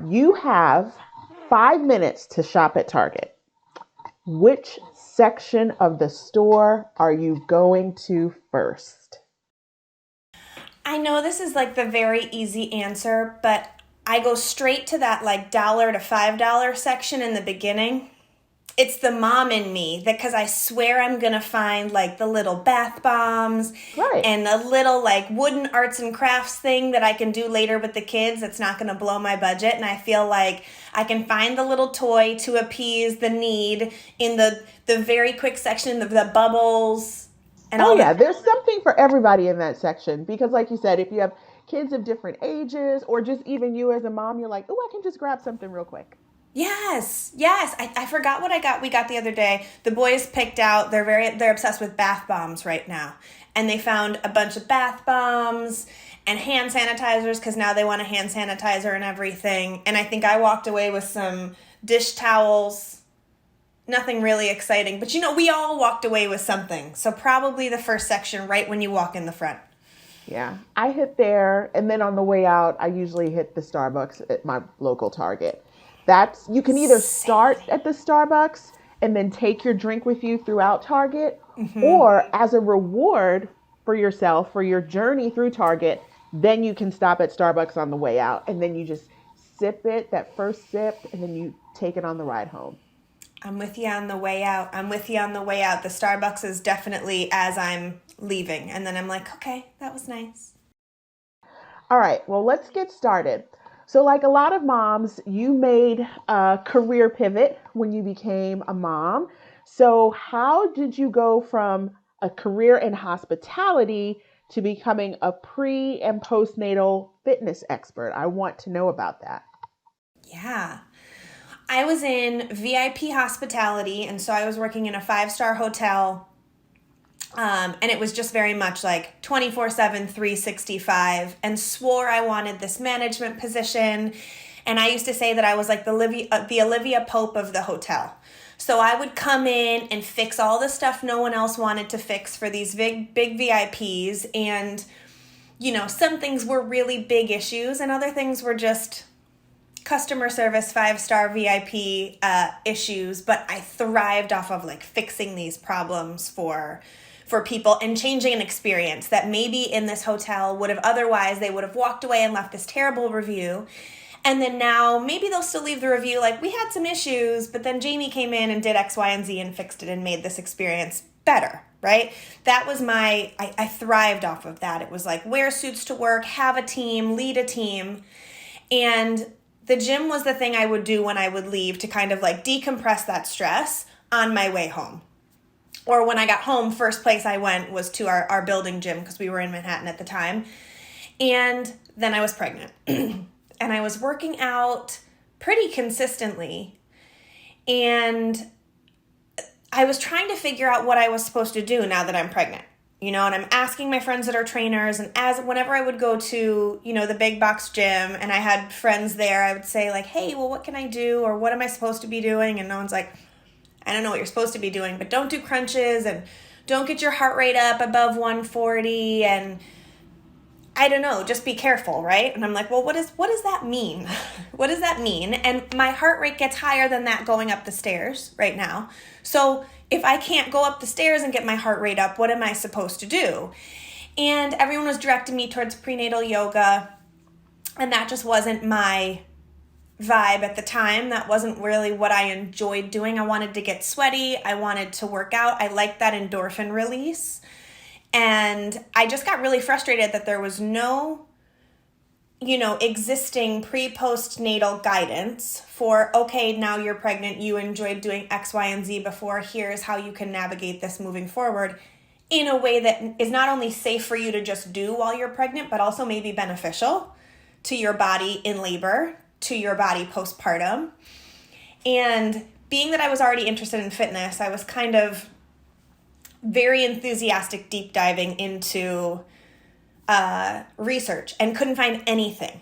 You have 5 minutes to shop at Target. Which section of the store are you going to first? I know this is like the very easy answer, but I go straight to that like dollar to $5 section in the beginning. It's the mom in me that because I swear I'm gonna find like the little bath bombs Right. and a little like wooden arts and crafts thing that I can do later with the kids that's not gonna blow my budget. And I feel like I can find the little toy to appease the need in the very quick section of the bubbles and Oh, all the yeah, there's something for everybody in that section because, like you said, if you have kids of different ages or just even you as a mom, you're like, oh, I can just grab something real quick. Yes, yes. I forgot what I got. We got the other day. The boys picked out. They're obsessed with bath bombs right now, and they found a bunch of bath bombs and hand sanitizers because now they want a hand sanitizer and everything. And I think I walked away with some dish towels. Nothing really exciting, but we all walked away with something. So probably the first section, right when you walk in the front. Yeah, I hit there, and then on the way out, I usually hit the Starbucks at my local Target. That's you can either start Same. at the Starbucks and then take your drink with you throughout Target, Mm-hmm. or as a reward for yourself for your journey through Target, then you can stop at Starbucks on the way out, and then you just sip it, that first sip, and then you take it on the ride home. I'm with you on the way out. I'm with you on the way out. The Starbucks is definitely as I'm leaving. And then I'm like, okay, that was nice. All right, well, let's get started. So, like a lot of moms, you made a career pivot when you became a mom. So, how did you go from a career in hospitality to becoming a pre and postnatal fitness expert? I want to know about that. Yeah. I was in VIP hospitality, and so I was working in a five-star hotel. And it was just very much like 24/7, 365, and swore I wanted this management position. And I used to say that I was like the Olivia Pope of the hotel. So I would come in and fix all the stuff no one else wanted to fix for these big VIPs. And, some things were really big issues, and other things were just customer service, five-star VIP issues. But I thrived off of like fixing these problems for people and changing an experience that maybe in this hotel would have otherwise they would have walked away and left this terrible review. And then now maybe they'll still leave the review like we had some issues, but then Jamie came in and did X, Y, and Z and fixed it and made this experience better, right? That was I thrived off of that. It was like wear suits to work, have a team, lead a team. And the gym was the thing I would do when I would leave to kind of like decompress that stress on my way home. Or when I got home, first place I went was to our building gym because we were in Manhattan at the time. And then I was pregnant. And I was working out pretty consistently. And I was trying to figure out what I was supposed to do now that I'm pregnant. And I'm asking my friends that are trainers, and whenever I would go to, the big box gym and I had friends there, I would say like, hey, well, what can I do? Or what am I supposed to be doing? And no one's like, I don't know what you're supposed to be doing, but don't do crunches and don't get your heart rate up above 140 and I don't know, just be careful, right? And I'm like, well, what does that mean? What does that mean? And my heart rate gets higher than that going up the stairs right now. So if I can't go up the stairs and get my heart rate up, what am I supposed to do? And everyone was directing me towards prenatal yoga, and that just wasn't my vibe at the time. That wasn't really what I enjoyed doing. I wanted to get sweaty. I wanted to work out. I liked that endorphin release. And I just got really frustrated that there was no, existing pre-postnatal guidance for, okay, now you're pregnant. You enjoyed doing X, Y, and Z before. Here's how you can navigate this moving forward in a way that is not only safe for you to just do while you're pregnant, but also maybe beneficial to your body in labor, to your body postpartum. And being that I was already interested in fitness, I was kind of very enthusiastic deep diving into research and couldn't find anything.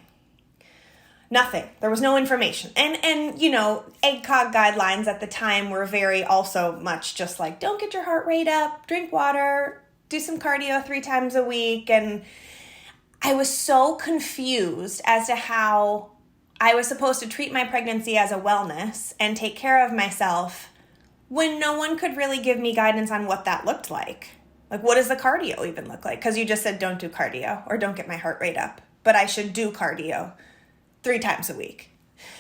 Nothing. There was no information. And ACOG guidelines at the time were very also much just like, don't get your heart rate up, drink water, do some cardio 3 times a week. And I was so confused as to how I was supposed to treat my pregnancy as a wellness and take care of myself when no one could really give me guidance on what that looked like. Like, what does the cardio even look like? Because you just said don't do cardio or don't get my heart rate up. But I should do cardio 3 times a week.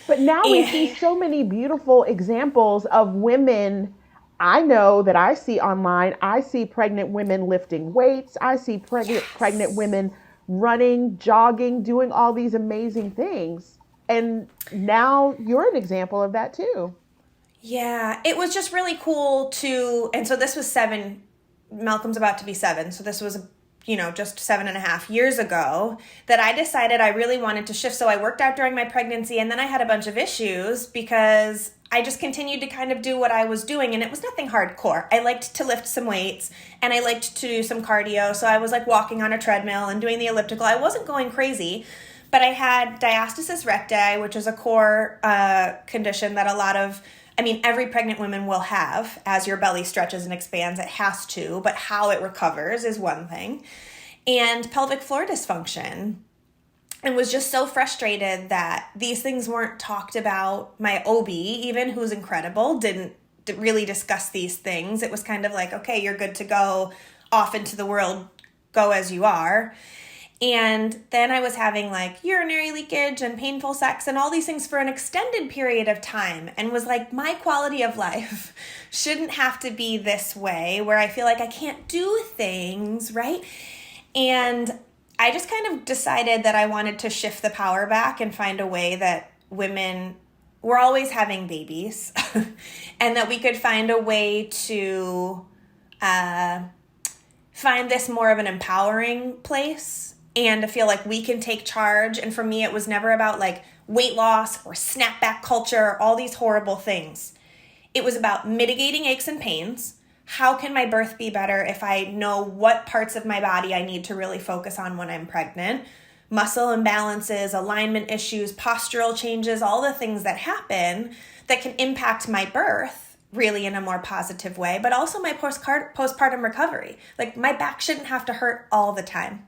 But now we see so many beautiful examples of women. I know that I see online, I see pregnant women lifting weights. I see pregnant women running, jogging, doing all these amazing things. And now you're an example of that too. Yeah, it was just really cool and so this was 7, Malcolm's about to be 7. So this was, just 7.5 years ago that I decided I really wanted to shift. So I worked out during my pregnancy, and then I had a bunch of issues because I just continued to kind of do what I was doing, and it was nothing hardcore. I liked to lift some weights, and I liked to do some cardio. So I was like walking on a treadmill and doing the elliptical. I wasn't going crazy, but I had diastasis recti, which is a core condition that every pregnant woman will have as your belly stretches and expands. It has to, but how it recovers is one thing. And pelvic floor dysfunction. And was just so frustrated that these things weren't talked about. My OB, even, who's incredible, didn't really discuss these things. It was kind of like, okay, you're good to go off into the world, go as you are. And then I was having like urinary leakage and painful sex and all these things for an extended period of time, and was like, my quality of life shouldn't have to be this way where I feel like I can't do things, right? And I just kind of decided that I wanted to shift the power back and find a way that women were always having babies and that we could find a way to find this more of an empowering place and to feel like we can take charge. And for me, it was never about like weight loss or snapback culture or all these horrible things. It was about mitigating aches and pains. How can my birth be better if I know what parts of my body I need to really focus on when I'm pregnant? Muscle imbalances, alignment issues, postural changes, all the things that happen that can impact my birth really in a more positive way, but also my postpartum recovery. Like, my back shouldn't have to hurt all the time.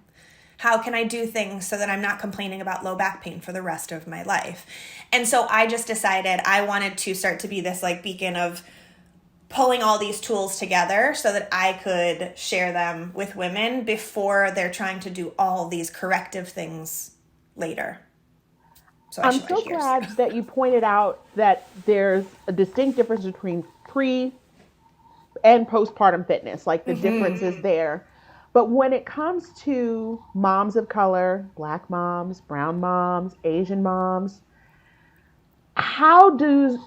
How can I do things so that I'm not complaining about low back pain for the rest of my life? And so I just decided I wanted to start to be this like beacon of pulling all these tools together so that I could share them with women before they're trying to do all these corrective things later. So I'm so glad that you pointed out that there's a distinct difference between pre and postpartum fitness, like the difference is there. But when it comes to moms of color, Black moms, brown moms, Asian moms, how do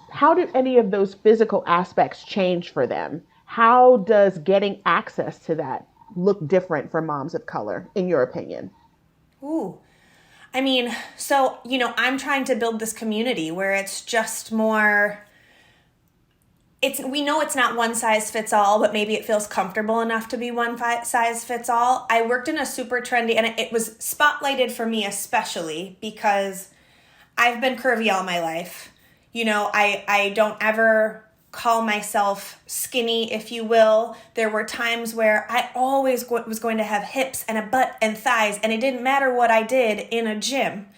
any of those physical aspects change for them? How does getting access to that look different for moms of color, in your opinion? Ooh. I mean, so, I'm trying to build this community where it's just more, we know it's not one size fits all, but maybe it feels comfortable enough to be one size fits all. I worked in a super trendy, and it was spotlighted for me especially because I've been curvy all my life. I don't ever call myself skinny, if you will. There were times where I always was going to have hips and a butt and thighs, and it didn't matter what I did in a gym.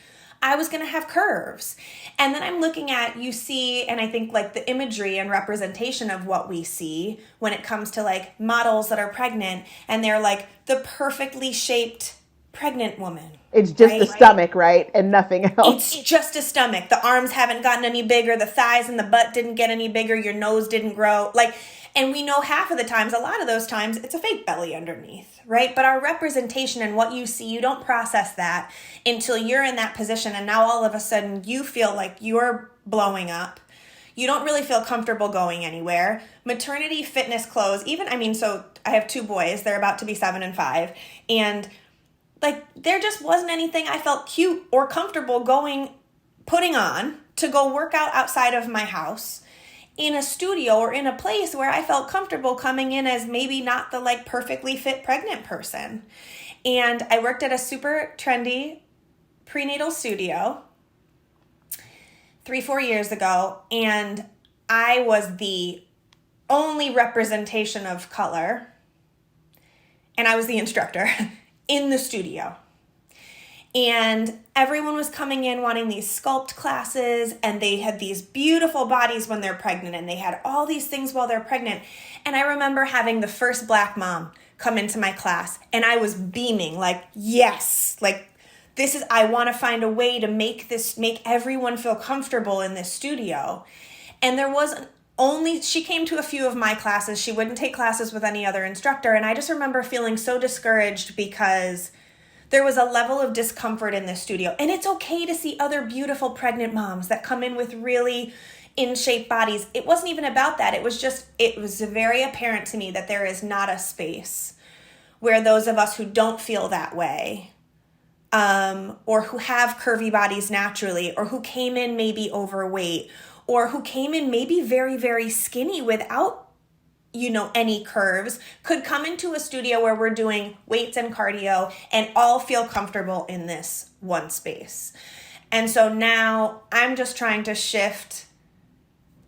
I was going to have curves. And then I'm looking at, you see, and I think like the imagery and representation of what we see when it comes to like models that are pregnant, and they're like the perfectly shaped pregnant woman. It's just the stomach, right? And nothing else. It's just a stomach. The arms haven't gotten any bigger. The thighs and the butt didn't get any bigger. Your nose didn't grow. And we know half of the times, a lot of those times, it's a fake belly underneath, right? But our representation and what you see, you don't process that until you're in that position. And now all of a sudden you feel like you're blowing up. You don't really feel comfortable going anywhere. Maternity fitness clothes, so I have 2 boys. They're about to be 7 and 5. And there just wasn't anything I felt cute or comfortable putting on to go work out outside of my house in a studio or in a place where I felt comfortable coming in as maybe not the perfectly fit pregnant person. And I worked at a super trendy prenatal studio 3-4 years ago, and I was the only representation of color, and I was the instructor in the studio. And everyone was coming in wanting these sculpt classes, and they had these beautiful bodies when they're pregnant, and they had all these things while they're pregnant. And I remember having the first Black mom come into my class, and I was beaming like, yes, like this is, I want to find a way to make everyone feel comfortable in this studio. And there was she came to a few of my classes. She wouldn't take classes with any other instructor. And I just remember feeling so discouraged because there was a level of discomfort in this studio. And it's okay to see other beautiful pregnant moms that come in with really in shape bodies. It wasn't even about that. It was very apparent to me that there is not a space where those of us who don't feel that way, or who have curvy bodies naturally, or who came in maybe overweight, or who came in maybe very, very skinny without, any curves, could come into a studio where we're doing weights and cardio and all feel comfortable in this one space. And so now I'm just trying to shift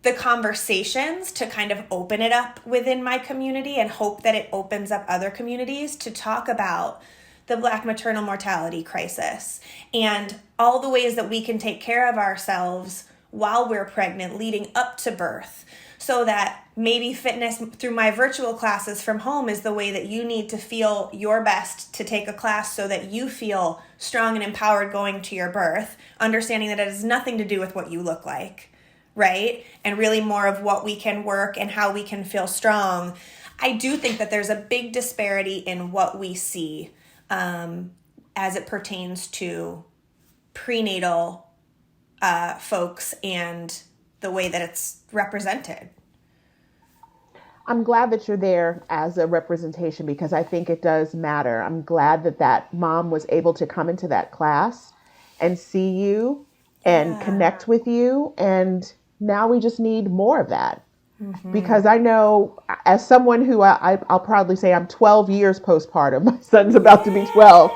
the conversations to kind of open it up within my community and hope that it opens up other communities to talk about the Black maternal mortality crisis and all the ways that we can take care of ourselves while we're pregnant leading up to birth, so that maybe fitness through my virtual classes from home is the way that you need to feel your best to take a class so that you feel strong and empowered going to your birth, understanding that it has nothing to do with what you look like, right? And really more of what we can work and how we can feel strong. I do think that there's a big disparity in what we see as it pertains to prenatal folks and the way that it's represented. I'm glad that you're there as a representation because I think it does matter. I'm glad that mom was able to come into that class and see you and connect with you. And now we just need more of that. Mm-hmm. Because I know, as someone who I'll proudly say I'm 12 years postpartum, my son's about to be 12,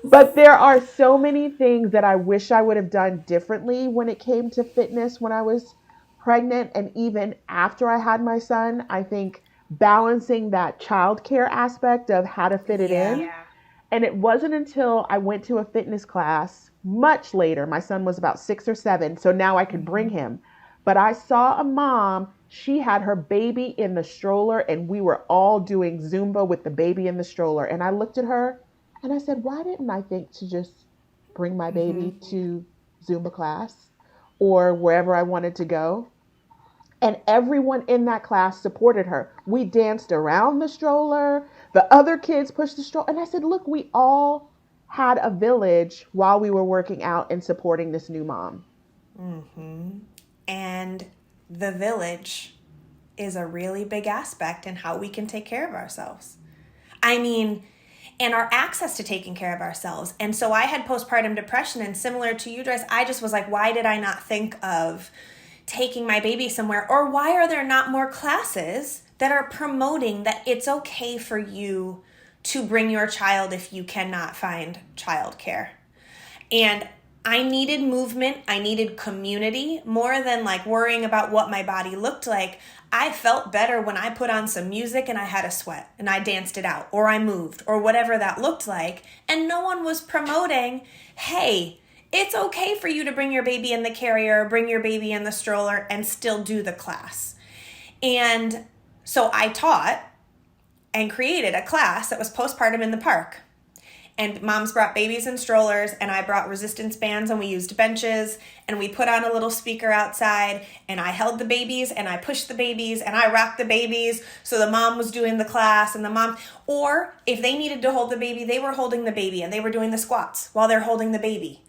but there are so many things that I wish I would have done differently when it came to fitness when I was pregnant. And even after I had my son, I think balancing that childcare aspect of how to fit it in. Yeah. And it wasn't until I went to a fitness class much later, my son was about 6 or 7, so now I could bring him. But I saw a mom, she had her baby in the stroller and we were all doing Zumba with the baby in the stroller. And I looked at her and I said, why didn't I think to just bring my baby to Zumba class or wherever I wanted to go? And everyone in that class supported her. We danced around the stroller. The other kids pushed the stroller. And I said, look, we all had a village while we were working out and supporting this new mom. Mm-hmm. And the village is a really big aspect in how we can take care of ourselves. I mean, and our access to taking care of ourselves. And so I had postpartum depression, and similar to you, Joyce, I just was like, why did I not think of taking my baby somewhere? Or why are there not more classes that are promoting that it's okay for you to bring your child if you cannot find childcare? And I needed movement. I needed community more than like worrying about what my body looked like. I felt better when I put on some music and I had a sweat and I danced it out or I moved or whatever that looked like. And no one was promoting, hey, it's okay for you to bring your baby in the carrier, bring your baby in the stroller and still do the class. And so I taught and created a class that was postpartum in the park. And moms brought babies in strollers, and I brought resistance bands, and we used benches, and we put on a little speaker outside, and I held the babies, and I pushed the babies, and I rocked the babies, so the mom was doing the class, and the mom, or if they needed to hold the baby, they were holding the baby, and they were doing the squats while they're holding the baby.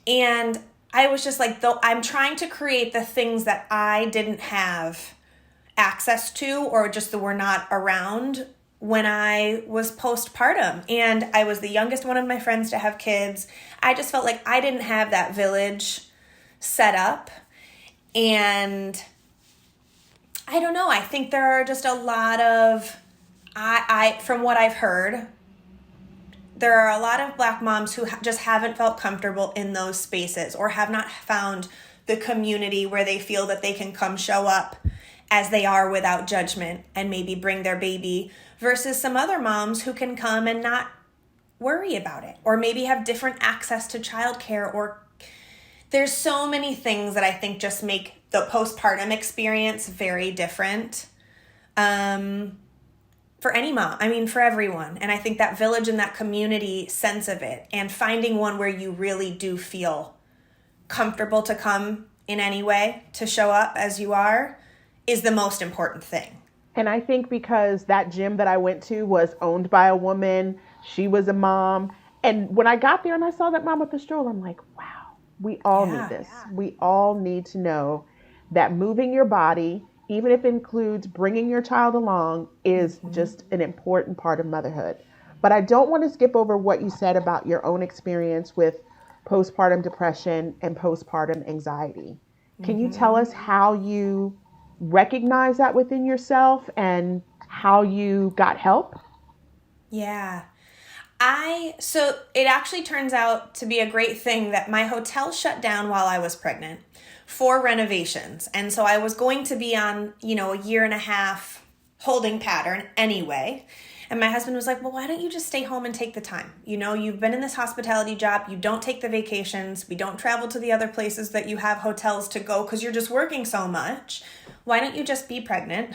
And I was just like, though I'm trying to create the things that I didn't have access to, or just that were not around when I was postpartum, and I was the youngest one of my friends to have kids. I just felt like I didn't have that village set up. And I don't know, I think there are just a lot of, from what I've heard, there are a lot of Black moms who just haven't felt comfortable in those spaces or have not found the community where they feel that they can come show up as they are without judgment and maybe bring their baby, versus some other moms who can come and not worry about it, or maybe have different access to childcare, or there's so many things that I think just make the postpartum experience very different for any mom. I mean, for everyone. And I think that village and that community sense of it, and finding one where you really do feel comfortable to come in any way, to show up as you are, is the most important thing. And I think because that gym that I went to was owned by a woman, she was a mom. And when I got there and I saw that mom with the stroller, I'm like, wow, we all need this. We all need to know that moving your body, even if it includes bringing your child along, is just an important part of motherhood. But I don't want to skip over what you said about your own experience with postpartum depression and postpartum anxiety. Can you tell us how you recognize that within yourself and how you got help? Yeah. So it actually turns out to be a great thing that my hotel shut down while I was pregnant for renovations. And so I was going to be on, a 1.5 year holding pattern anyway. And my husband was like, well, why don't you just stay home and take the time? You've been in this hospitality job. You don't take the vacations. We don't travel to the other places that you have hotels to go because you're just working so much. Why don't you just be pregnant?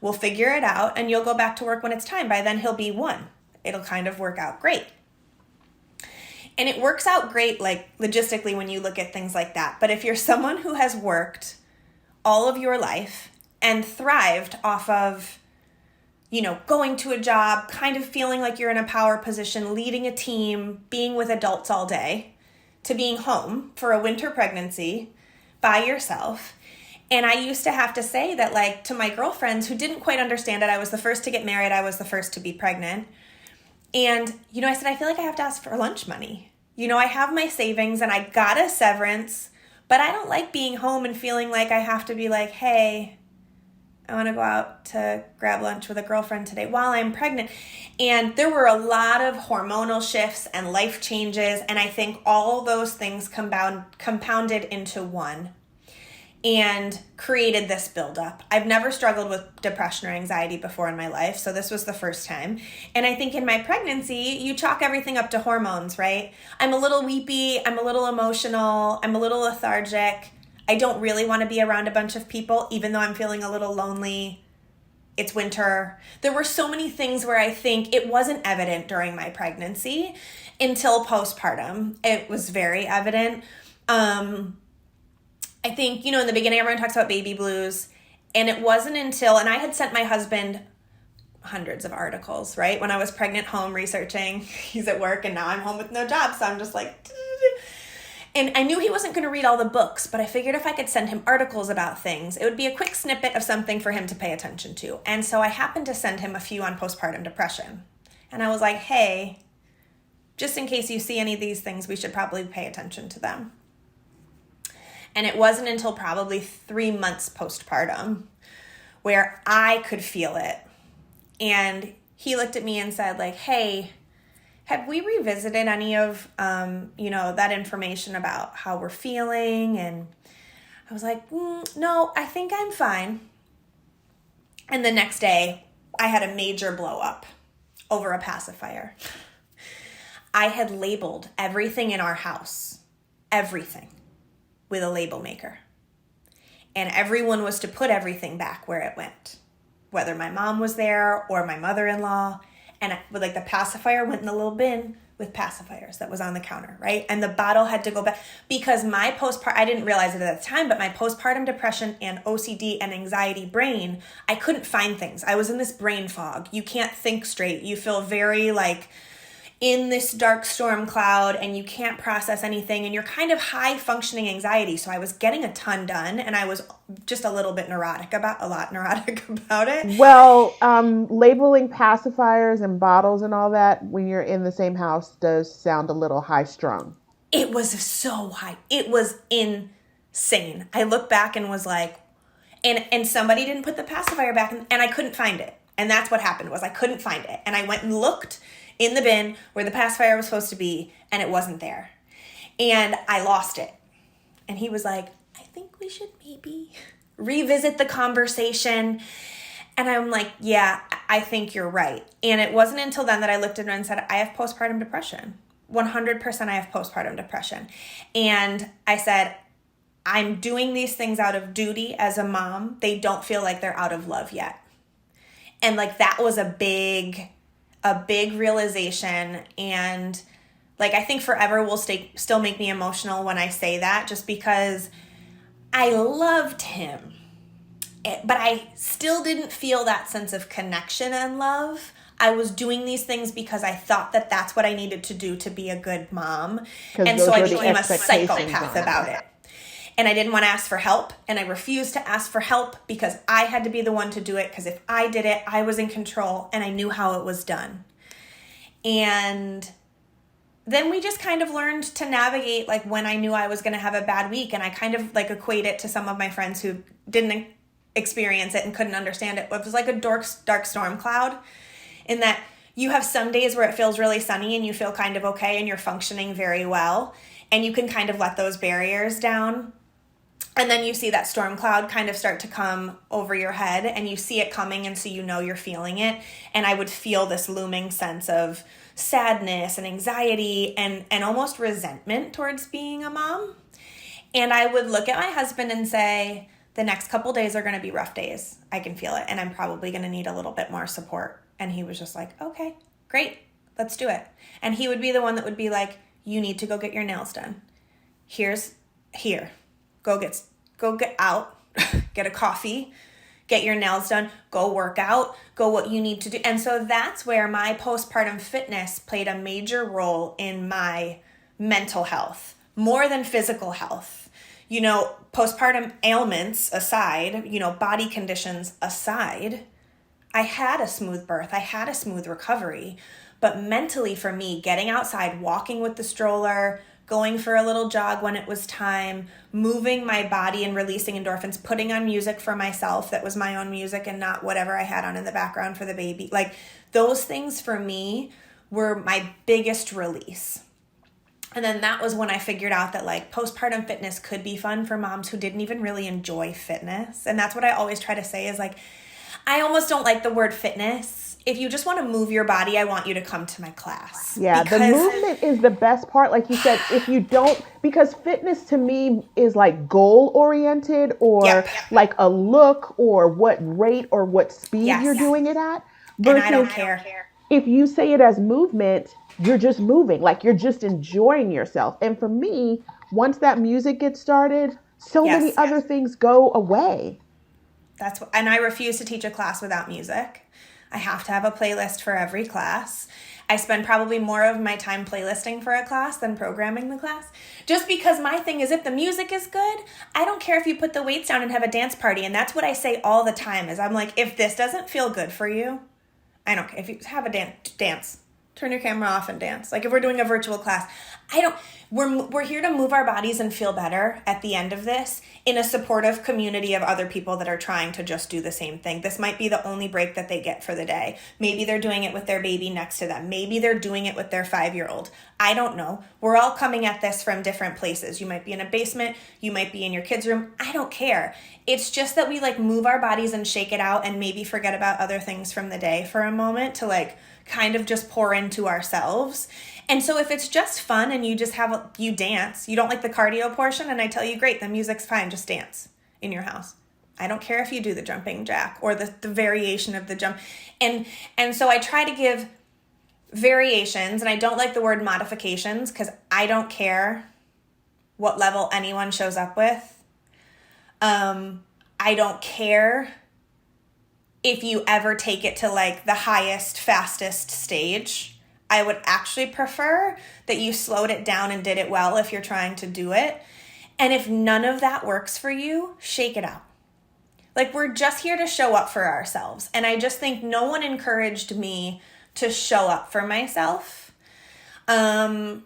We'll figure it out and you'll go back to work when it's time. By then he'll be 1. It'll kind of work out great. And it works out great, like logistically, when you look at things like that. But if you're someone who has worked all of your life and thrived off of, going to a job, kind of feeling like you're in a power position, leading a team, being with adults all day, to being home for a winter pregnancy by yourself. And I used to have to say that, like, to my girlfriends who didn't quite understand it. I was the first to get married. I was the first to be pregnant. And, I said, I feel like I have to ask for lunch money. I have my savings and I got a severance, but I don't like being home and feeling like I have to be like, hey, I want to go out to grab lunch with a girlfriend today while I'm pregnant. And there were a lot of hormonal shifts and life changes. And I think all those things compounded into one and created this buildup. I've never struggled with depression or anxiety before in my life, so this was the first time. And I think in my pregnancy, you chalk everything up to hormones, right? I'm a little weepy, I'm a little emotional, I'm a little lethargic. I don't really want to be around a bunch of people, even though I'm feeling a little lonely. It's winter. There were so many things where I think it wasn't evident during my pregnancy until postpartum. It was very evident. I think, in the beginning, everyone talks about baby blues, and it wasn't until, and I had sent my husband hundreds of articles, right? When I was pregnant, home researching, he's at work, and now I'm home with no job, so I'm just like, and I knew he wasn't going to read all the books, but I figured if I could send him articles about things, it would be a quick snippet of something for him to pay attention to. And so I happened to send him a few on postpartum depression. And I was like, hey, just in case you see any of these things, we should probably pay attention to them. And it wasn't until probably 3 months postpartum where I could feel it. And he looked at me and said, like, hey, have we revisited any of, that information about how we're feeling? And I was like, no, I think I'm fine. And the next day, I had a major blow up over a pacifier. I had labeled everything in our house, everything, with a label maker. And everyone was to put everything back where it went, whether my mom was there or my mother-in-law. And the pacifier went in the little bin with pacifiers that was on the counter, right? And the bottle had to go back because I didn't realize it at the time, but my postpartum depression and OCD and anxiety brain, I couldn't find things. I was in this brain fog. You can't think straight. You feel very in this dark storm cloud and you can't process anything and you're kind of high functioning anxiety. So I was getting a ton done and I was just a bit neurotic about it. Well, labeling pacifiers and bottles and all that when you're in the same house does sound a little high strung. It was so high. It was insane. I look back and was like, and somebody didn't put the pacifier back and I couldn't find it. And that's what happened was I couldn't find it. And I went and looked in the bin where the pacifier was supposed to be, and it wasn't there. And I lost it. And he was like, I think we should maybe revisit the conversation. And I'm like, yeah, I think you're right. And it wasn't until then that I looked at her and said, I have postpartum depression. 100% I have postpartum depression. And I said, I'm doing these things out of duty as a mom. They don't feel like they're out of love yet. And like that was a big realization. And like I think forever will still make me emotional when I say that, just because I loved him. But I still didn't feel that sense of connection and love. I was doing these things because I thought that that's what I needed to do to be a good mom. And so I became a psychopath about it. And I didn't want to ask for help. And I refused to ask for help because I had to be the one to do it. Because if I did it, I was in control and I knew how it was done. And then we just kind of learned to navigate like when I knew I was going to have a bad week. And I kind of like equate it to some of my friends who didn't experience it and couldn't understand it. It was like a dark storm cloud, in that you have some days where it feels really sunny and you feel kind of okay and you're functioning very well. And you can kind of let those barriers down. And then you see that storm cloud kind of start to come over your head and you see it coming, and so you know you're feeling it. And I would feel this looming sense of sadness and anxiety and almost resentment towards being a mom. And I would look at my husband and say, the next couple days are going to be rough days. I can feel it. And I'm probably going to need a little bit more support. And he was just like, okay, great, let's do it. And he would be the one that would be like, you need to go get your nails done. Here. Go get out, get a coffee, get your nails done, go work out, go what you need to do. And so that's where my postpartum fitness played a major role in my mental health, more than physical health. You know, postpartum ailments aside, you know, body conditions aside, I had a smooth birth. I had a smooth recovery. But mentally for me, getting outside, walking with the stroller, going for a little jog when it was time, moving my body and releasing endorphins, putting on music for myself that was my own music and not whatever I had on in the background for the baby. Like those things for me were my biggest release. And then that was when I figured out that like postpartum fitness could be fun for moms who didn't even really enjoy fitness. And that's what I always try to say is like, I almost don't like the word fitness. If you just want to move your body, I want you to come to my class. Yeah, the movement is the best part. Like you said, if you don't, because fitness to me is like goal oriented or like a look or what rate or what speed you're doing it at. Versus and I don't care. If you say it as movement, you're just moving, like you're just enjoying yourself. And for me, once that music gets started, so many other things go away. And I refuse to teach a class without music. I have to have a playlist for every class. I spend probably more of my time playlisting for a class than programming the class. Just because my thing is if the music is good, I don't care if you put the weights down and have a dance party. And that's what I say all the time is I'm like, if this doesn't feel good for you, I don't care. If you have a dance. Turn your camera off and dance. Like if we're doing a virtual class, we're here to move our bodies and feel better at the end of this in a supportive community of other people that are trying to just do the same thing. This might be the only break that they get for the day. Maybe they're doing it with their baby next to them. Maybe they're doing it with their 5-year-old. I don't know. We're all coming at this from different places. You might be in a basement. You might be in your kid's room. I don't care. It's just that we like move our bodies and shake it out and maybe forget about other things from the day for a moment to like kind of just pour into ourselves. And so if it's just fun and you just you dance, you don't like the cardio portion, and I tell you, great, the music's fine, just dance in your house. I don't care if you do the jumping jack or the variation of the jump. And so I try to give variations, and I don't like the word modifications because I don't care what level anyone shows up with. I don't care if you ever take it to like the highest, fastest stage. I would actually prefer that you slowed it down and did it well if you're trying to do it. And if none of that works for you, shake it out. Like we're just here to show up for ourselves. And I just think no one encouraged me to show up for myself. And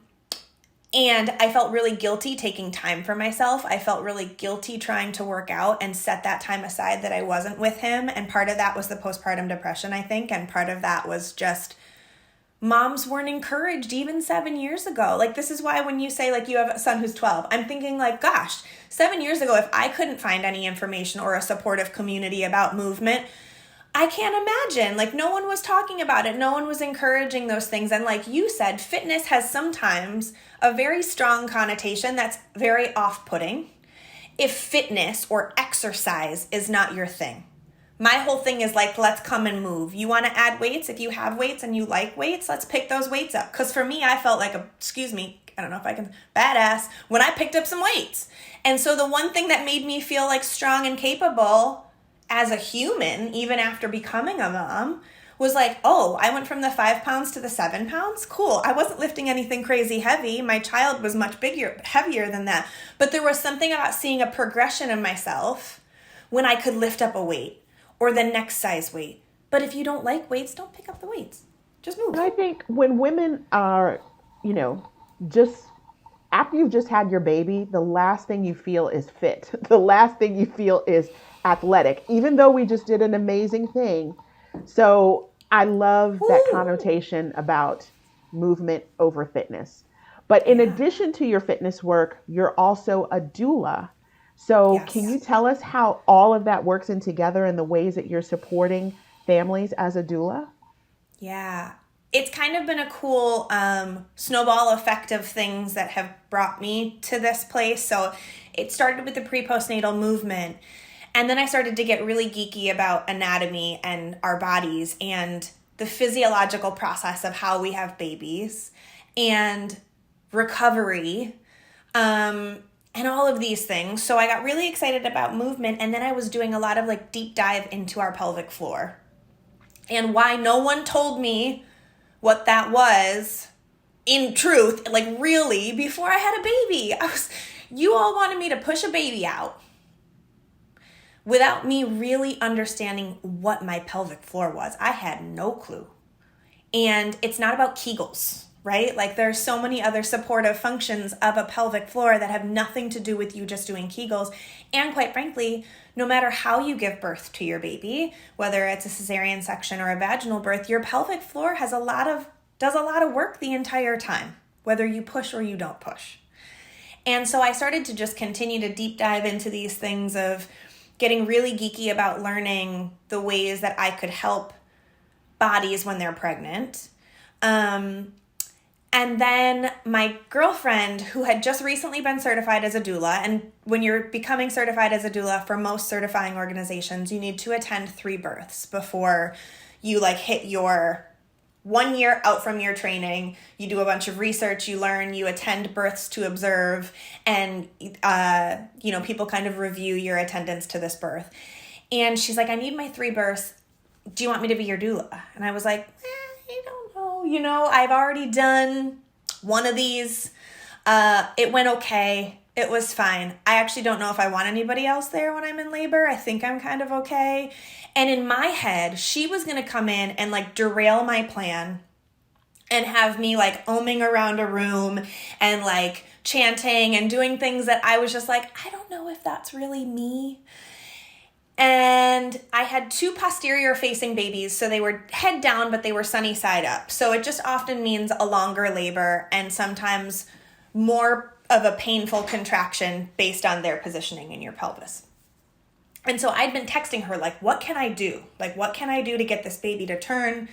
I felt really guilty taking time for myself. I felt really guilty trying to work out and set that time aside that I wasn't with him. And part of that was the postpartum depression, I think. And part of that was just moms weren't encouraged even 7 years ago. Like this is why when you say like you have a son who's 12, I'm thinking like, gosh, 7 years ago, if I couldn't find any information or a supportive community about movement, I can't imagine. Like, no one was talking about it. No one was encouraging those things. And like you said, fitness has sometimes a very strong connotation that's very off-putting if fitness or exercise is not your thing. My whole thing is like, let's come and move. You want to add weights? If you have weights and you like weights, let's pick those weights up. Because for me, I felt like I don't know if I can, badass when I picked up some weights. And so the one thing that made me feel like strong and capable as a human, even after becoming a mom, was like, oh, I went from the 5 pounds to the 7 pounds. Cool. I wasn't lifting anything crazy heavy. My child was much heavier than that. But there was something about seeing a progression in myself when I could lift up a weight or the next size weight. But if you don't like weights, don't pick up the weights. Just move. And I think when women are, just after you've just had your baby, the last thing you feel is fit. The last thing you feel is athletic, even though we just did an amazing thing. So I love that connotation about movement over fitness. But in addition to your fitness work, you're also a doula. So can you tell us how all of that works in together and the ways that you're supporting families as a doula? Yeah. It's kind of been a cool snowball effect of things that have brought me to this place. So it started with the pre-postnatal movement. And then I started to get really geeky about anatomy and our bodies and the physiological process of how we have babies and recovery and all of these things. So I got really excited about movement. And then I was doing a lot of like deep dive into our pelvic floor and why no one told me what that was in truth, like really, before I had a baby. You all wanted me to push a baby out without me really understanding what my pelvic floor was. I had no clue. And it's not about Kegels, right? Like there's so many other supportive functions of a pelvic floor that have nothing to do with you just doing Kegels. And quite frankly, no matter how you give birth to your baby, whether it's a cesarean section or a vaginal birth, your pelvic floor does a lot of work the entire time, whether you push or you don't push. And so I started to just continue to deep dive into these things of getting really geeky about learning the ways that I could help bodies when they're pregnant. And then my girlfriend, who had just recently been certified as a doula, and when you're becoming certified as a doula for most certifying organizations, you need to attend 3 births before you like hit your 1 year out from your training. You do a bunch of research, you learn, you attend births to observe, and people kind of review your attendance to this birth. And she's like, I need my 3 births. Do you want me to be your doula? And I was like, I don't know. I've already done one of these. It went okay. It was fine. I actually don't know if I want anybody else there when I'm in labor. I think I'm kind of okay. And in my head, she was going to come in and like derail my plan and have me like oming around a room and like chanting and doing things that I was just like, I don't know if that's really me. And I had 2 posterior facing babies, so they were head down, but they were sunny side up. So it just often means a longer labor and sometimes more of a painful contraction based on their positioning in your pelvis. And so I'd been texting her, like, what can I do? Like, what can I do to get this baby to turn?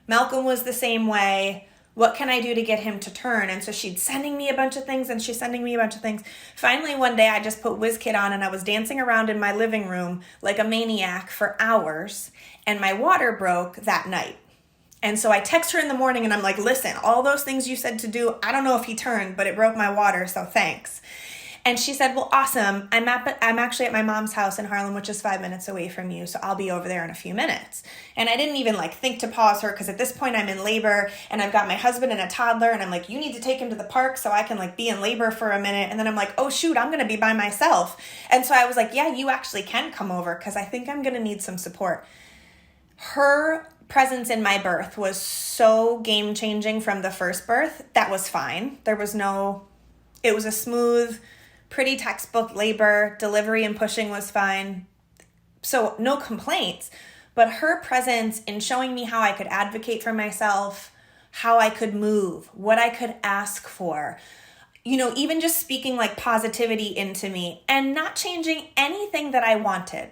Malcolm was the same way. What can I do to get him to turn? And so she's sending me a bunch of things and she's sending me a bunch of things. Finally, one day I just put WizKid on and I was dancing around in my living room like a maniac for hours. And my water broke that night. And so I text her in the morning and I'm like, listen, all those things you said to do, I don't know if he turned, but it broke my water, so thanks. And she said, well, awesome. I'm actually at my mom's house in Harlem, which is 5 minutes away from you. So I'll be over there in a few minutes. And I didn't even like think to pause her because at this point I'm in labor and I've got my husband and a toddler and I'm like, you need to take him to the park so I can like be in labor for a minute. And then I'm like, oh shoot, I'm going to be by myself. And so I was like, yeah, you actually can come over because I think I'm going to need some support. Her presence in my birth was so game changing from the first birth. That was fine. It was a smooth, pretty textbook labor. Delivery and pushing was fine. So no complaints. But her presence in showing me how I could advocate for myself, how I could move, what I could ask for, even just speaking like positivity into me and not changing anything that I wanted.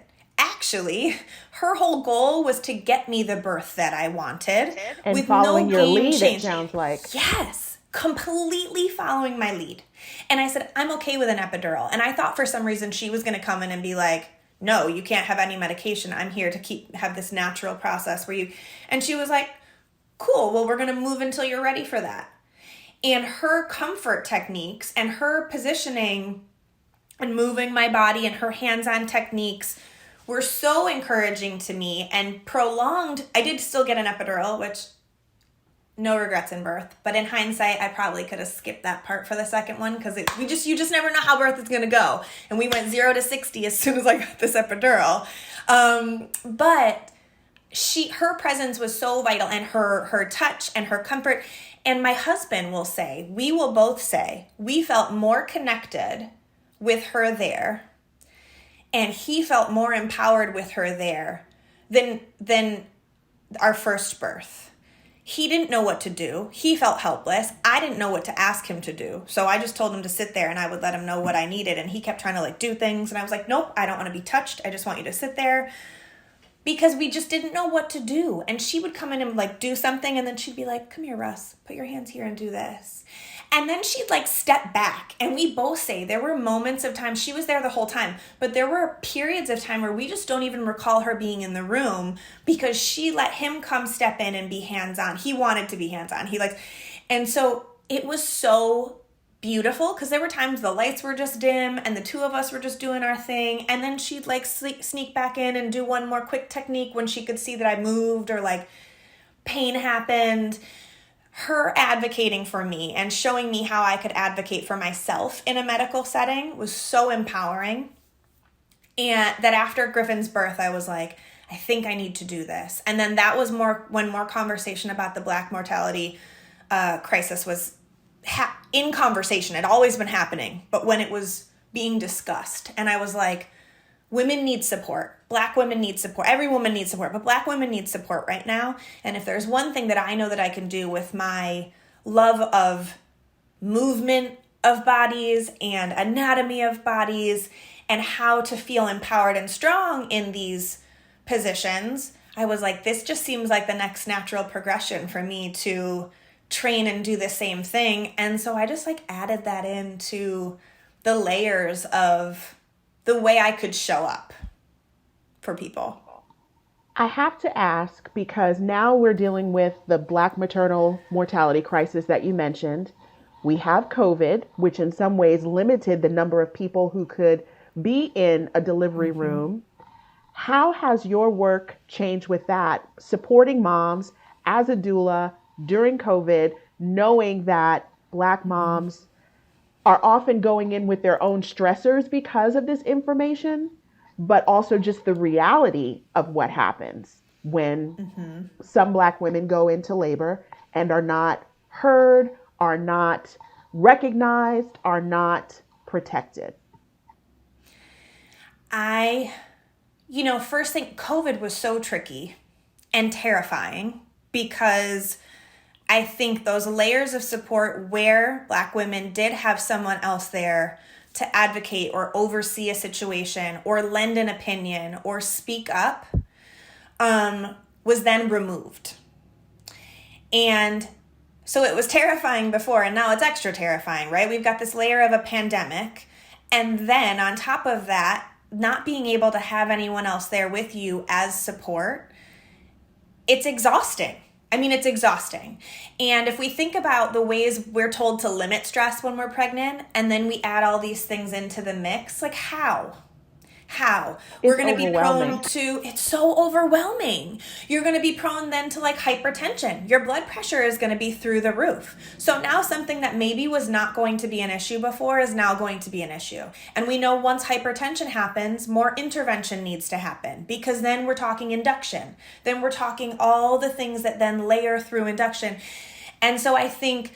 actually, her whole goal was to get me the birth that I wanted And with following no your game lead, change. it sounds like. Yes, completely following my lead. And I said, I'm okay with an epidural. And I thought for some reason she was going to come in and be like, no, you can't have any medication. I'm here to have this natural process where you, and she was like, cool, well, we're going to move until you're ready for that. And her comfort techniques and her positioning and moving my body and her hands-on techniques were so encouraging to me and prolonged. I did still get an epidural, which no regrets in birth, but in hindsight, I probably could have skipped that part for the second one because you just never know how birth is going to go. And we went 0 to 60 as soon as I got this epidural. But her presence was so vital, and her touch and her comfort. And my husband we will both say, we felt more connected with her there, and he felt more empowered with her there than our first birth. He didn't know what to do. He felt helpless. I didn't know what to ask him to do. So I just told him to sit there and I would let him know what I needed. And he kept trying to do things. And I was like, nope, I don't want to be touched. I just want you to sit there. Because we just didn't know what to do. And she would come in and do something. And then she'd be like, come here, Russ, put your hands here and do this. And then she'd step back. And we both say there were moments of time, she was there the whole time, but there were periods of time where we just don't even recall her being in the room because she let him come step in and be hands-on. He wanted to be hands-on. And so it was so beautiful because there were times the lights were just dim and the two of us were just doing our thing. And then she'd sneak back in and do one more quick technique when she could see that I moved or pain happened. Her advocating for me and showing me how I could advocate for myself in a medical setting was so empowering. And that after Griffin's birth, I was like, I think I need to do this. And then that was when more conversation about the Black mortality crisis was in conversation. It had always been happening, but when it was being discussed, and I was like, women need support. Black women need support. Every woman needs support, but Black women need support right now. And if there's one thing that I know that I can do with my love of movement of bodies and anatomy of bodies and how to feel empowered and strong in these positions, I was like, this just seems like the next natural progression for me to train and do the same thing. And so I just added that into the layers of the way I could show up for people. I have to ask because now we're dealing with the Black maternal mortality crisis that you mentioned. We have COVID, which in some ways limited the number of people who could be in a delivery room. How has your work changed with that, supporting moms as a doula during COVID, knowing that Black moms are often going in with their own stressors because of this information, but also just the reality of what happens when some Black women go into labor and are not heard, are not recognized, are not protected? First thing, COVID was so tricky and terrifying because I think those layers of support where Black women did have someone else there to advocate or oversee a situation or lend an opinion or speak up was then removed. And so it was terrifying before, and now it's extra terrifying, right? We've got this layer of a pandemic, and then on top of that, not being able to have anyone else there with you as support, it's exhausting. It's exhausting. And if we think about the ways we're told to limit stress when we're pregnant, and then we add all these things into the mix, how? We're going to be prone to, it's so overwhelming. You're going to be prone then to hypertension. Your blood pressure is going to be through the roof. So now something that maybe was not going to be an issue before is now going to be an issue. And we know once hypertension happens, more intervention needs to happen because then we're talking induction. Then we're talking all the things that then layer through induction. And so I think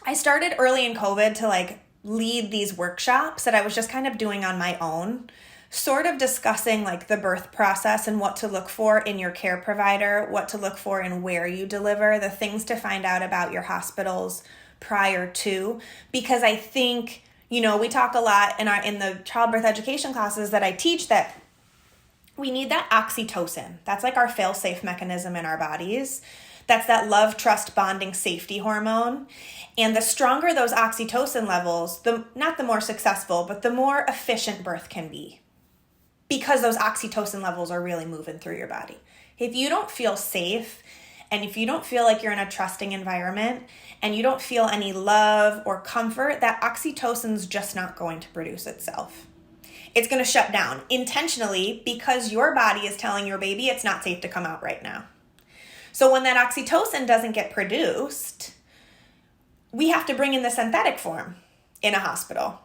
I started early in COVID to lead these workshops that I was just kind of doing on my own, sort of discussing the birth process and what to look for in your care provider, what to look for in where you deliver, the things to find out about your hospitals prior to, because I think, we talk a lot in the childbirth education classes that I teach that we need that oxytocin. That's like our fail-safe mechanism in our bodies. That's that love, trust, bonding, safety hormone. And the stronger those oxytocin levels, not the more successful, but the more efficient birth can be, because those oxytocin levels are really moving through your body. If you don't feel safe, and if you don't feel like you're in a trusting environment, and you don't feel any love or comfort, that oxytocin's just not going to produce itself. It's going to shut down intentionally, because your body is telling your baby it's not safe to come out right now. So when that oxytocin doesn't get produced, we have to bring in the synthetic form in a hospital.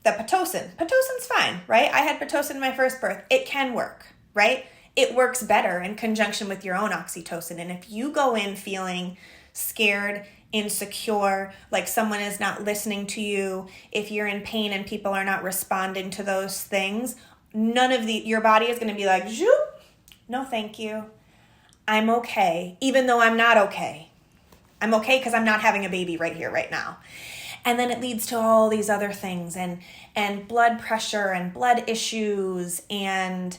The Pitocin. Pitocin's fine, right? I had Pitocin in my first birth. It can work, right? It works better in conjunction with your own oxytocin. And if you go in feeling scared, insecure, like someone is not listening to you, if you're in pain and people are not responding to those things, your body is going to be like, zoop, no thank you. I'm okay, even though I'm not okay. I'm okay because I'm not having a baby right here, right now. And then it leads to all these other things, and blood pressure and blood issues and,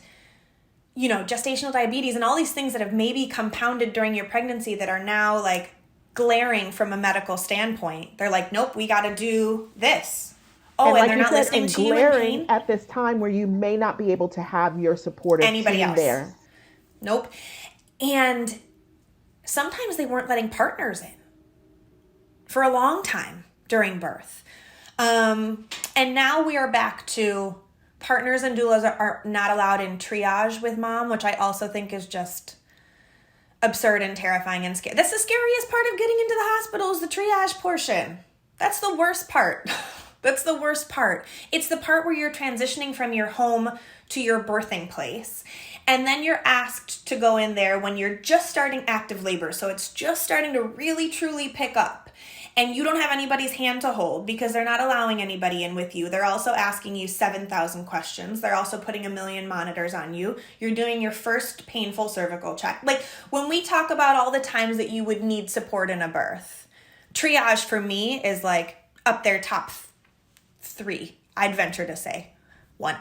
gestational diabetes and all these things that have maybe compounded during your pregnancy that are now like glaring from a medical standpoint. They're like, nope, we got to do this. Oh, and like they're you not said, listening and to you in glaring pain. At this time where you may not be able to have your supportive Anybody team else. there. Nope. And sometimes they weren't letting partners in for a long time during birth. And now we are back to partners and doulas are not allowed in triage with mom, which I also think is just absurd and terrifying and scary. That's the scariest part of getting into the hospital, is the triage portion. That's the worst part. That's the worst part. It's the part where you're transitioning from your home to your birthing place. And then you're asked to go in there when you're just starting active labor. So it's just starting to really, truly pick up. And you don't have anybody's hand to hold because they're not allowing anybody in with you. They're also asking you 7,000 questions. They're also putting 1 million monitors on you. You're doing your first painful cervical check. Like when we talk about all the times that you would need support in a birth, triage for me is like up there top 3, I'd venture to say. 1.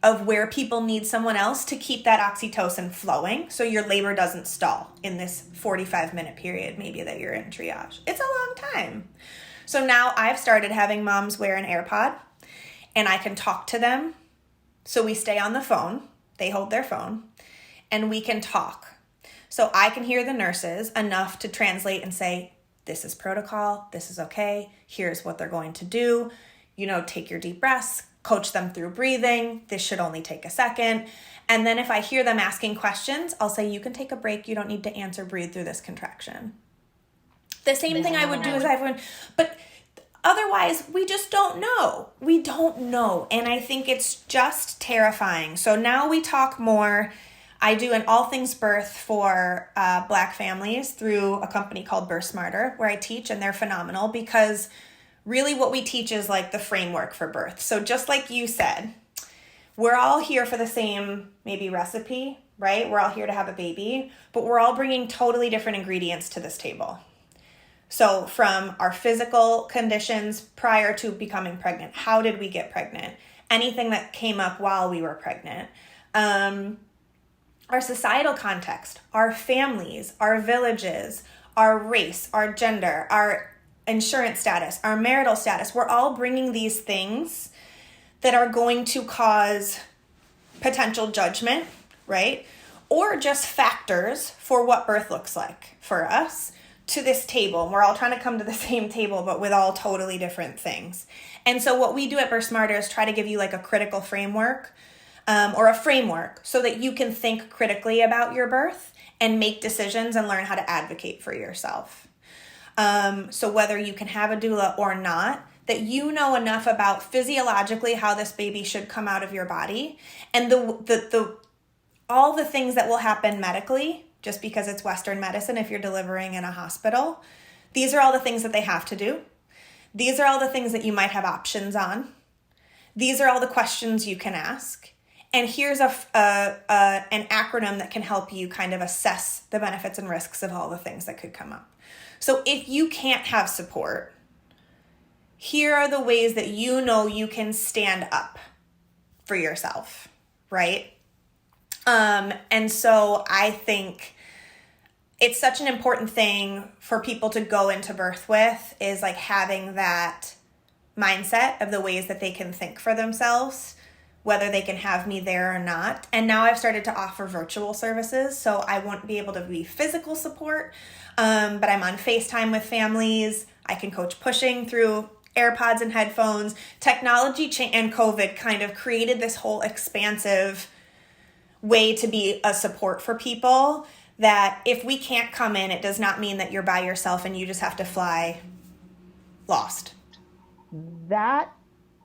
Of where people need someone else to keep that oxytocin flowing so your labor doesn't stall in this 45-minute period maybe that you're in triage. It's a long time. So now I've started having moms wear an AirPod, and I can talk to them. So we stay on the phone. They hold their phone, and we can talk. So I can hear the nurses enough to translate and say, this is protocol, this is okay, here's what they're going to do. Take your deep breaths, coach them through breathing. This should only take a second. And then if I hear them asking questions, I'll say, you can take a break. You don't need to answer. Breathe through this contraction. The same thing I would do as everyone. But otherwise, we just don't know. We don't know. And I think it's just terrifying. So now we talk more. I do an all things birth for Black families through a company called Birth Smarter, where I teach, and they're phenomenal because really what we teach is like the framework for birth. So just like you said, we're all here for the same maybe recipe, right? We're all here to have a baby, but we're all bringing totally different ingredients to this table. So from our physical conditions prior to becoming pregnant, how did we get pregnant? Anything that came up while we were pregnant. Our societal context, our families, our villages, our race, our gender, our insurance status, our marital status. We're all bringing these things that are going to cause potential judgment, right? Or just factors for what birth looks like for us to this table. We're all trying to come to the same table, but with all totally different things. And so what we do at Birth Smarter is try to give you like a critical framework or a framework so that you can think critically about your birth and make decisions and learn how to advocate for yourself. So whether you can have a doula or not, that you know enough about physiologically how this baby should come out of your body, and all the things that will happen medically, just because it's Western medicine if you're delivering in a hospital. These are all the things that they have to do. These are all the things that you might have options on. These are all the questions you can ask. And here's an acronym that can help you kind of assess the benefits and risks of all the things that could come up. So if you can't have support, here are the ways that you know you can stand up for yourself, right? And so I think it's such an important thing for people to go into birth with, is like having that mindset of the ways that they can think for themselves, whether they can have me there or not. And now I've started to offer virtual services, so I won't be able to be physical support, but I'm on FaceTime with families. I can coach pushing through AirPods and headphones. Technology and COVID kind of created this whole expansive way to be a support for people, that if we can't come in, it does not mean that you're by yourself and you just have to fly lost. That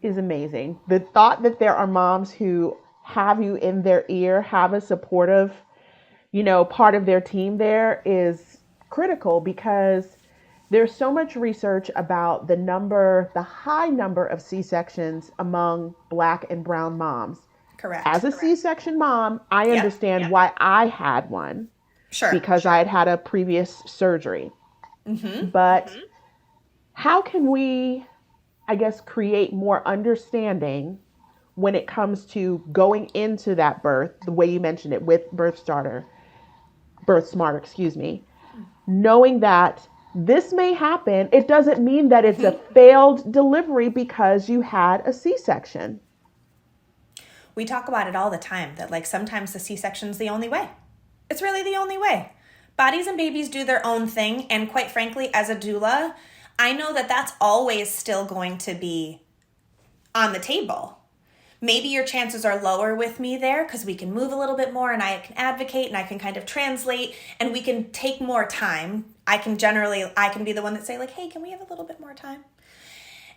is amazing. The thought that there are moms who have you in their ear, have a supportive, part of their team there is critical, because there's so much research about the high number of C-sections among Black and brown moms. Correct. As a C-section mom, I understand why I had one. Sure. Because I had had a previous surgery. Mm-hmm. But how can we, I guess, create more understanding when it comes to going into that birth, the way you mentioned it with Birth Smarter, knowing that this may happen. It doesn't mean that it's a failed delivery because you had a C-section. We talk about it all the time, that like sometimes the C-section's the only way. It's really the only way. Bodies and babies do their own thing. And quite frankly, as a doula, I know that that's always still going to be on the table. Maybe your chances are lower with me there because we can move a little bit more and I can advocate and I can kind of translate and we can take more time. I can be the one that say like, hey, can we have a little bit more time?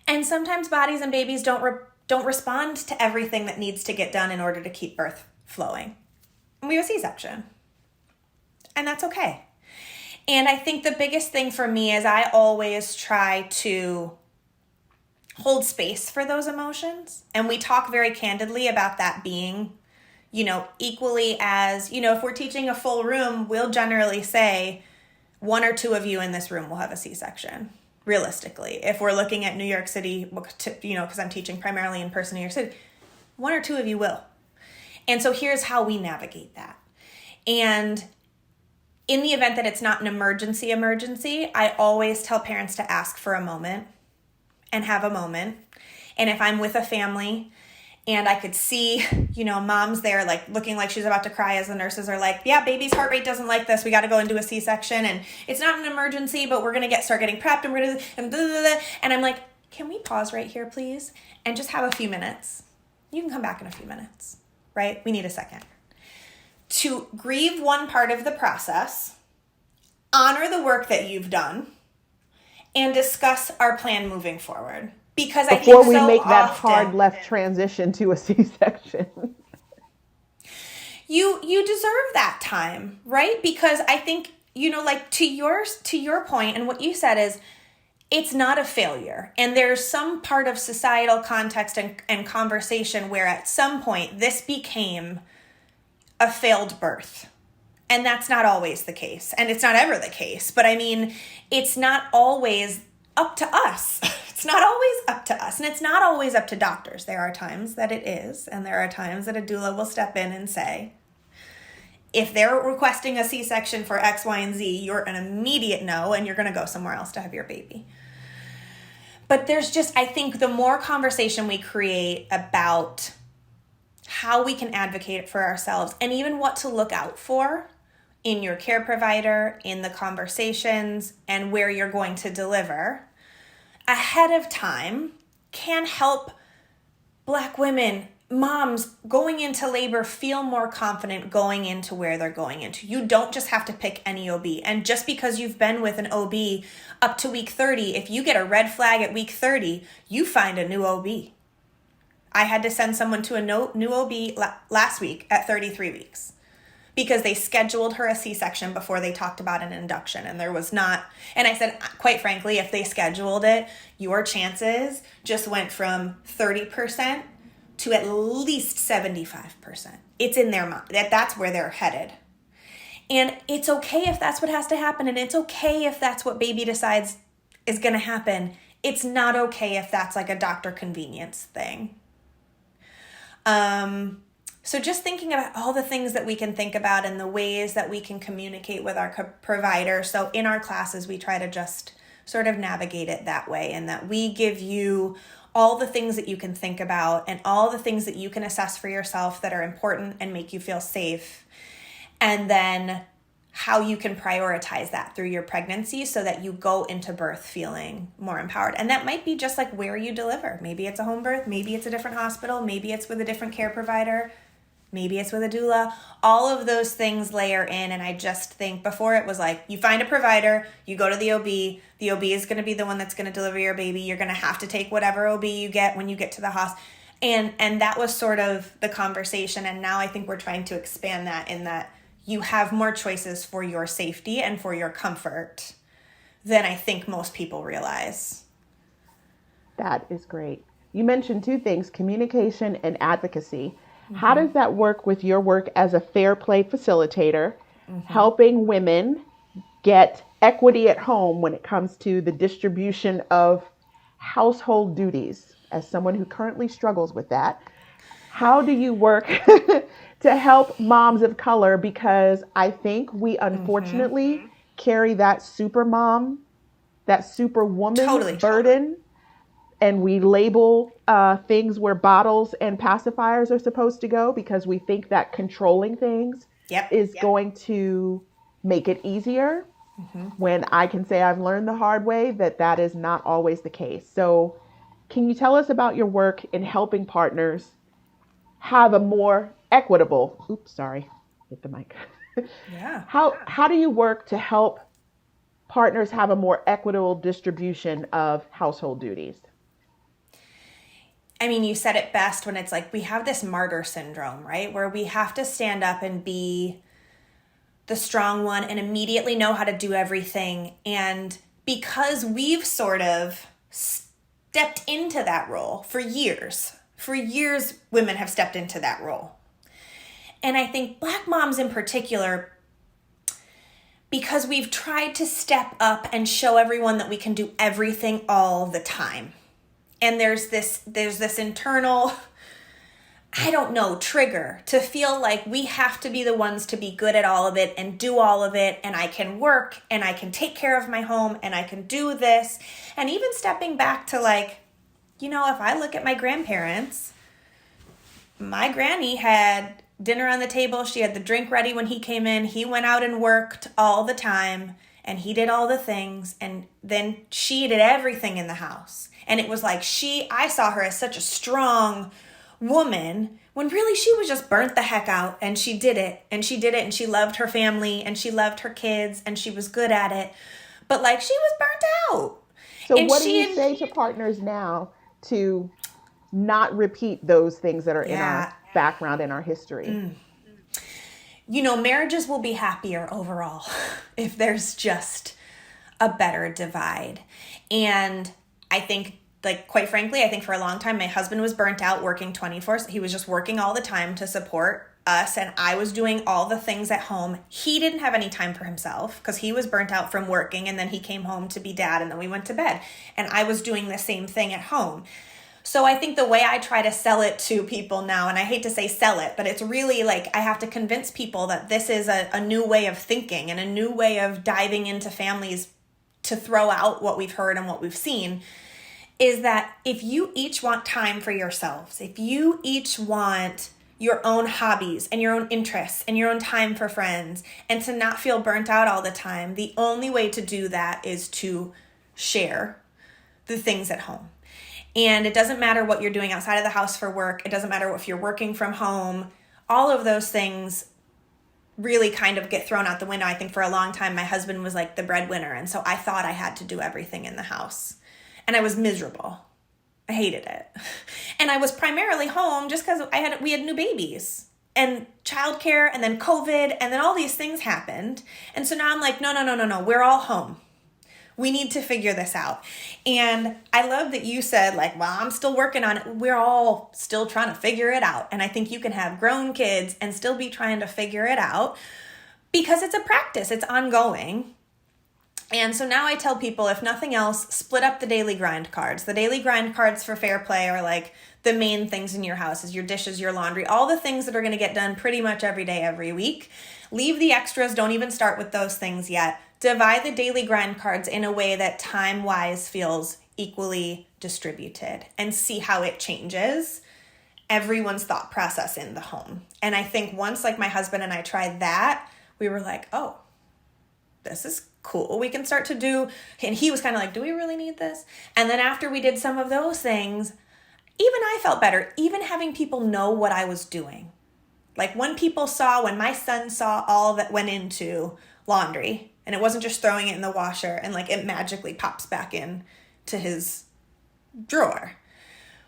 And sometimes bodies and babies don't respond to everything that needs to get done in order to keep birth flowing. And we have a C-section. And that's okay. And I think the biggest thing for me is I always try to hold space for those emotions. And we talk very candidly about that being, equally as, if we're teaching a full room, we'll generally say 1 or 2 of you in this room will have a C-section, realistically. If we're looking at New York City, because I'm teaching primarily in person in New York City, 1 or 2 of you will. And so here's how we navigate that. And in the event that it's not an emergency, I always tell parents to ask for a moment and have a moment. And if I'm with a family and I could see, mom's there like looking like she's about to cry as the nurses are like, yeah, baby's heart rate doesn't like this. We got to go and do a C-section and it's not an emergency, but we're going to start getting prepped and we're going to, and I'm like, can we pause right here, please? And just have a few minutes. You can come back in a few minutes, right? We need a second. To grieve one part of the process, honor the work that you've done, and discuss our plan moving forward. Because I think before we make that hard left transition to a C-section. You deserve that time, right? Because I think, to your point, and what you said is, it's not a failure. And there's some part of societal context and conversation where at some point this became a failed birth. And that's not always the case. And it's not ever the case. But I mean, it's not always up to us. It's not always up to us. And it's not always up to doctors. There are times that it is. And there are times that a doula will step in and say, if they're requesting a C-section for X, Y, and Z, you're an immediate no, and you're going to go somewhere else to have your baby. But there's just, I think the more conversation we create about how we can advocate for ourselves and even what to look out for in your care provider, in the conversations, and where you're going to deliver ahead of time can help Black women, moms going into labor feel more confident going into where they're going into. You don't just have to pick any OB. And just because you've been with an OB up to week 30, if you get a red flag at week 30, you find a new OB. I had to send someone to a new OB last week at 33 weeks because they scheduled her a C-section before they talked about an induction. And there was not, and I said, quite frankly, if they scheduled it, your chances just went from 30% to at least 75%. It's in their mind. That's where they're headed. And it's okay if that's what has to happen. And it's okay if that's what baby decides is going to happen. It's not okay if that's like a doctor convenience thing. So just thinking about all the things that we can think about and the ways that we can communicate with our provider. So in our classes, we try to just sort of navigate it that way, and that we give you all the things that you can think about and all the things that you can assess for yourself that are important and make you feel safe. And then how you can prioritize that through your pregnancy so that you go into birth feeling more empowered. And that might be just like where you deliver. Maybe it's a home birth, maybe it's a different hospital, maybe it's with a different care provider, maybe it's with a doula. All of those things layer in. And I just think before it was like, you find a provider, you go to the OB is going to be the one that's going to deliver your baby. You're going to have to take whatever OB you get when you get to the hospital. And that was sort of the conversation. And now I think we're trying to expand that in that you have more choices for your safety and for your comfort than I think most people realize. That is great. You mentioned two things, communication and advocacy. Mm-hmm. How does that work with your work as a fair play facilitator, helping women get equity at home when it comes to the distribution of household duties? As someone who currently struggles with that, how do you work to help moms of color? Because I think we unfortunately carry that super mom, that super woman burden, and we label things where bottles and pacifiers are supposed to go because we think that controlling things is going to make it easier. When I can say I've learned the hard way that is not always the case. So can you tell us about your work in helping partners have a more equitable, hit the mic. How do you work to help partners have a more equitable distribution of household duties? I mean, you said it best when it's like we have this martyr syndrome, right? Where we have to stand up and be the strong one and immediately know how to do everything. And because we've sort of stepped into that role for years, women have stepped into that role. And I think Black moms in particular, because we've tried to step up and show everyone that we can do everything all the time. And there's this internal, trigger to feel like we have to be the ones to be good at all of it and do all of it. And I can work and I can take care of my home and I can do this. And even stepping back to like, if I look at my grandparents, my granny had dinner on the table. She had the drink ready when he came in. He went out and worked all the time and he did all the things. And then she did everything in the house. And it was like I saw her as such a strong woman when really she was just burnt the heck out and she did it and she loved her family and she loved her kids and she was good at it. But like she was burnt out. So and what do you say to partners now to not repeat those things that are in our background, in our history? Marriages will be happier overall if there's just a better divide. And I think, quite frankly, I think for a long time, my husband was burnt out working 24. He was just working all the time to support us. And I was doing all the things at home. He didn't have any time for himself because he was burnt out from working. And then he came home to be dad and then we went to bed. And I was doing the same thing at home. So I think the way I try to sell it to people now, and I hate to say sell it, but it's really like I have to convince people that this is a new way of thinking and a new way of diving into families to throw out what we've heard and what we've seen, is that if you each want time for yourselves, if you each want your own hobbies and your own interests and your own time for friends and to not feel burnt out all the time, the only way to do that is to share the things at home. And it doesn't matter what you're doing outside of the house for work. It doesn't matter if you're working from home. All of those things really kind of get thrown out the window. I think for a long time, my husband was like the breadwinner. And so I thought I had to do everything in the house. And I was miserable. I hated it. And I was primarily home just because we had new babies and childcare and then COVID and then all these things happened. And so now I'm like, no. We're all home. We need to figure this out. And I love that you said I'm still working on it. We're all still trying to figure it out. And I think you can have grown kids and still be trying to figure it out because it's a practice. It's ongoing. And so now I tell people, if nothing else, split up the daily grind cards. The daily grind cards for Fair Play are like the main things in your house, is your dishes, your laundry, all the things that are going to get done pretty much every day, every week. Leave the extras. Don't even start with those things yet. Divide the daily grind cards in a way that time-wise feels equally distributed, and see how it changes everyone's thought process in the home. And I think once, like, my husband and I tried that, we were like, oh, this is cool. We can start to do, and he was kind of like, do we really need this? And then after we did some of those things, even I felt better, even having people know what I was doing. Like when my son saw all that went into laundry, and it wasn't just throwing it in the washer and like it magically pops back in to his drawer.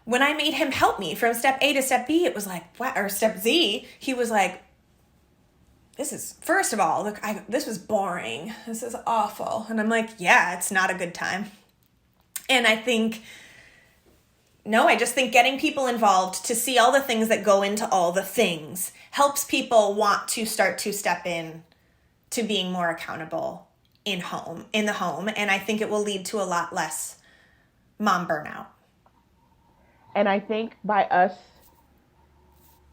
When I made him help me from step A to step B, it was like, what? Or step Z, he was like, first of all, look, this was boring. This is awful. And I'm like, yeah, it's not a good time. And I just think getting people involved to see all the things that go into all the things helps people want to start to step in to being more accountable in the home. And I think it will lead to a lot less mom burnout. And I think by us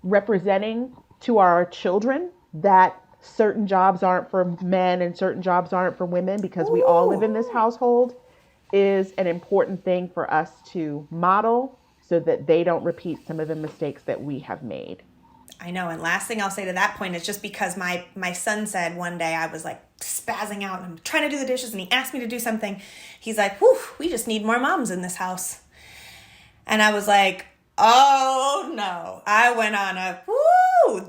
representing to our children that certain jobs aren't for men and certain jobs aren't for women, because we all live in this household, is an important thing for us to model so that they don't repeat some of the mistakes that we have made. I know. And last thing I'll say to that point is just because my son said one day, I was like spazzing out and I'm trying to do the dishes and he asked me to do something. He's like, whew, we just need more moms in this house. And I was like, oh no. I went on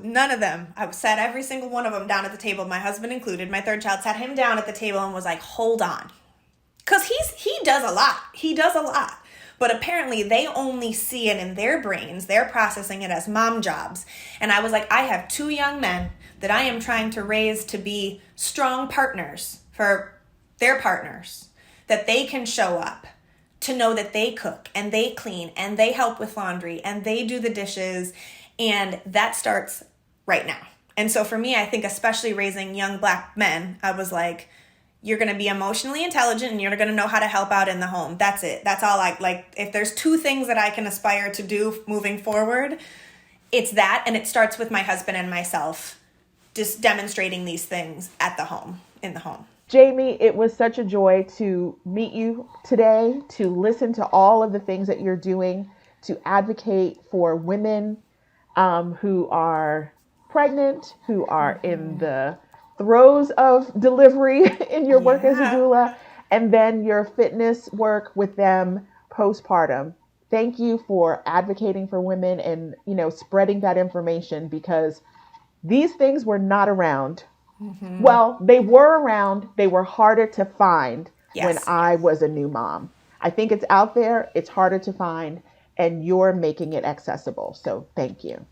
none of them. I sat every single one of them down at the table, my husband included. My third child sat him down at the table and was like, hold on. Because he does a lot. He does a lot. But apparently they only see it in their brains. They're processing it as mom jobs. And I was like, I have 2 young men that I am trying to raise to be strong partners for their partners, that they can show up, to know that they cook and they clean and they help with laundry and they do the dishes. And that starts right now. And so for me, I think especially raising young Black men, I was like, you're going to be emotionally intelligent and you're going to know how to help out in the home. That's it. That's all if there's 2 things that I can aspire to do moving forward, it's that. And it starts with my husband and myself just demonstrating these things in the home. Jamie, it was such a joy to meet you today, to listen to all of the things that you're doing to advocate for women who are pregnant, who are in the throes of delivery in your work as a doula, and then your fitness work with them postpartum. Thank you for advocating for women and, spreading that information, because these things were not around. Mm-hmm. Well, they were around. They were harder to find when I was a new mom. I think it's out there. It's harder to find, and you're making it accessible. So thank you.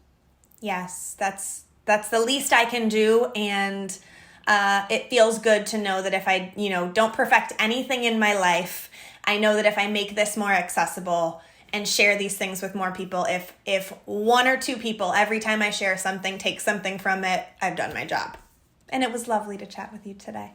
Yes, that's the least I can do. And it feels good to know that if I, don't perfect anything in my life, I know that if I make this more accessible and share these things with more people, if 1 or 2 people every time I share something take something from it, I've done my job. And it was lovely to chat with you today.